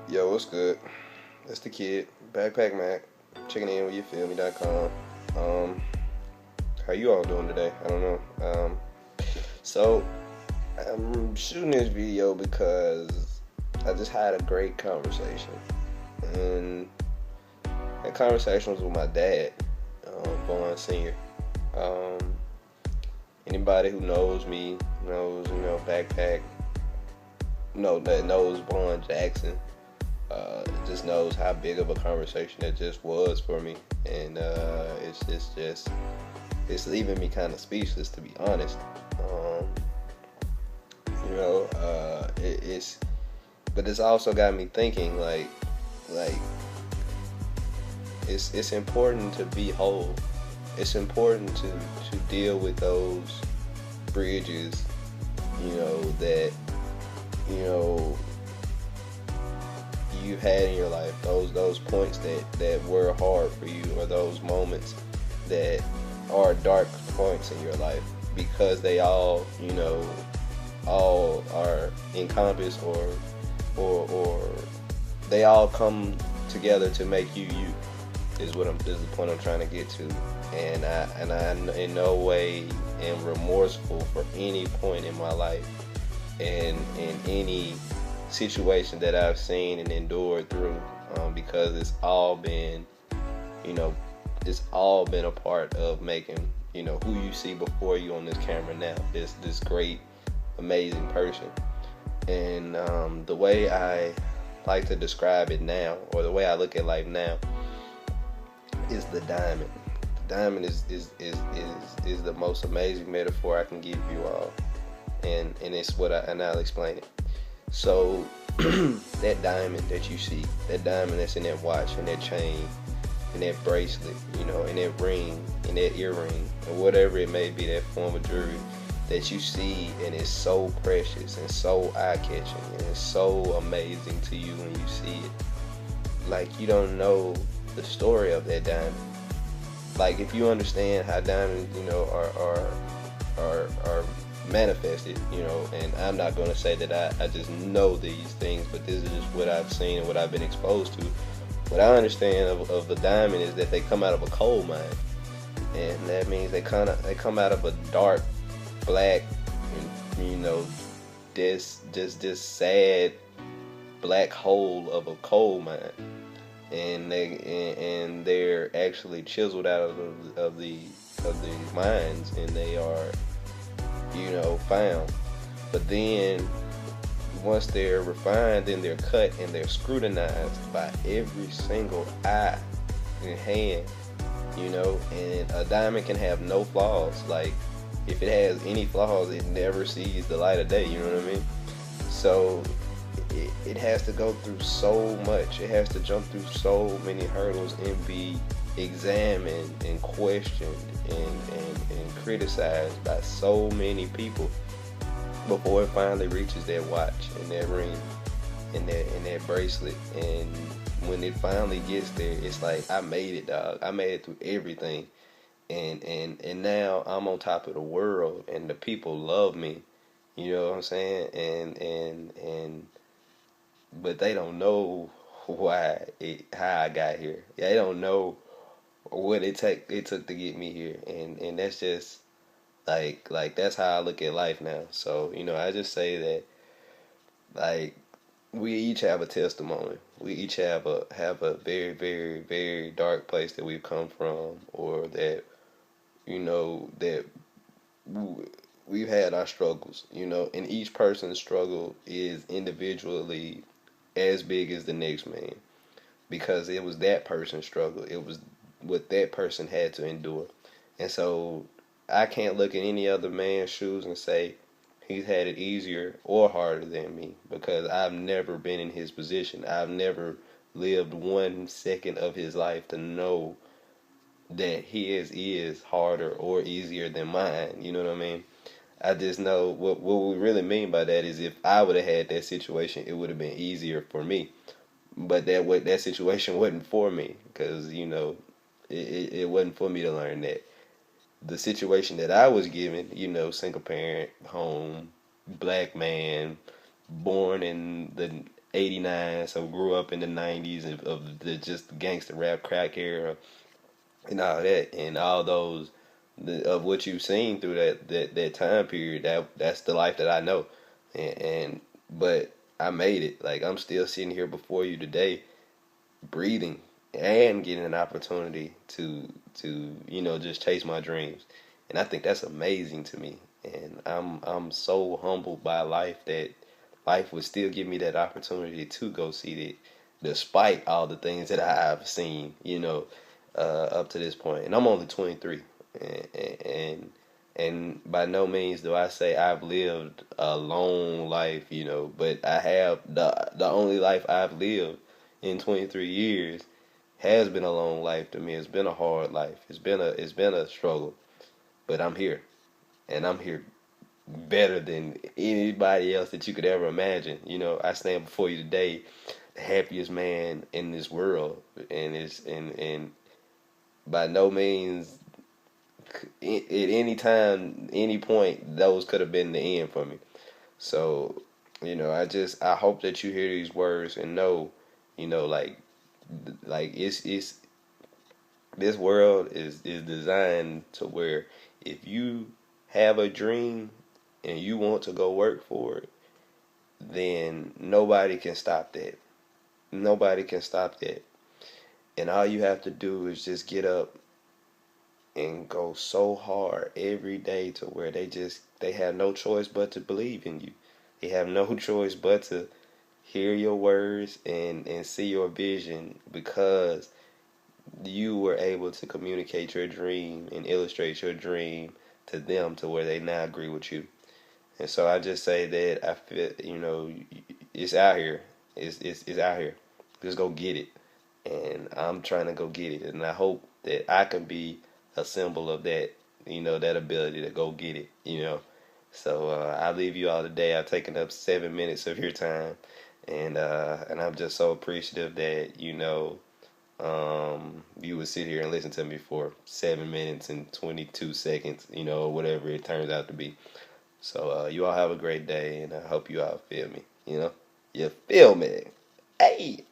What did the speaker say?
Yo, what's good? It's the kid, Backpack Mac, checking in with YouFeelMe.com. Um, how you all doing today? I don't know. So I'm shooting this video because I just had a great conversation, and that conversation was with my dad, Vaughn Senior. Um, Anybody who knows me knows, Backpack, that knows Vaughn Jackson. Just knows how big of a conversation it just was for me, and it's leaving me kind of speechless, to be honest. But it's also got me thinking, like it's important to be whole. It's important to deal with those bridges, that you had in your life, those points that were hard for you, or those moments that are dark points in your life, because they all are encompassed, or they all come together to make you is the point I'm trying to get to. And I in no way am remorseful for any point in my life, and in any situation that I've seen and endured through, because it's all been a part of making who you see before you on this camera now, this great, amazing person. And the way I like to describe it now, or the way I look at life now, is the diamond. The diamond is the most amazing metaphor I can give you all, and I'll explain it. So that diamond that you see, that diamond that's in that watch, and that chain, and that bracelet, and that ring, and that earring, or whatever it may be, that form of jewelry that you see, and it's so precious and so eye-catching, and it's so amazing to you when you see it. Like, you don't know the story of that diamond. Like, if you understand how diamonds, are manifested, and I'm not going to say that I just know these things, but this is just what I've seen and what I've been exposed to. What I understand of the diamond is that they come out of a coal mine, and that means they come out of a dark, black, this sad black hole of a coal mine, and they're actually chiseled out of the mines, and they are found. But then once they're refined, then they're cut and they're scrutinized by every single eye and hand, and a diamond can have no flaws. Like, if it has any flaws, it never sees the light of day, you know what I mean? So it has to go through so much. It has to jump through so many hurdles and be examined and questioned and criticized by so many people before it finally reaches that watch and that ring and that bracelet. And when it finally gets there, it's like, I made it, dog. I made it through everything, and now I'm on top of the world, and the people love me. You know what I'm saying? But they don't know how I got here. They don't know what it took to get me here, and that's just like that's how I look at life now. So I just say that, like, we each have a testimony. We each have a very, very, very dark place that we've come from, or that that we've had our struggles. And each person's struggle is individually as big as the next man, because it was that person's struggle. It was what that person had to endure. And so I can't look at any other man's shoes and say he's had it easier or harder than me, because I've never been in his position. I've never lived 1 second of his life to know that his is harder or easier than mine. You know what I mean? I just know what we really mean by that is, if I would have had that situation, it would have been easier for me. But that situation wasn't for me, because it wasn't for me to learn that. The situation that I was given, single parent home, black man, born in the '89, so grew up in the '90s of the just gangster rap crack era and all that, and all those of what you've seen through that time period. That's the life that I know, and but I made it. Like, I'm still sitting here before you today, breathing and getting an opportunity to just chase my dreams, and I think that's amazing to me. And I'm so humbled by life that life would still give me that opportunity to go see it, despite all the things that I've seen, up to this point. And I'm only 23, and by no means do I say I've lived a long life, but I have the only life I've lived in 23 years has been a long life to me. It's been a hard life. It's been a struggle, but I'm here, and I'm here better than anybody else that you could ever imagine. I stand before you today, the happiest man in this world, and by no means at any time, any point, those could have been the end for me. So, I hope that you hear these words and know, like it's this world is designed to where if you have a dream and you want to go work for it, then nobody can stop that. Nobody can stop that. And all you have to do is just get up and go so hard every day to where they have no choice but to believe in you. They have no choice but to hear your words and see your vision, because you were able to communicate your dream and illustrate your dream to them to where they now agree with you. And so I just say that I feel, it's out here. It's out here. Just go get it. And I'm trying to go get it. And I hope that I can be a symbol of that, that ability to go get it. So I leave you all today. I've taken up 7 minutes of your time. And I'm just so appreciative that, you would sit here and listen to me for 7 minutes and 22 seconds, or whatever it turns out to be. So you all have a great day, and I hope you all feel me. You feel me? Hey!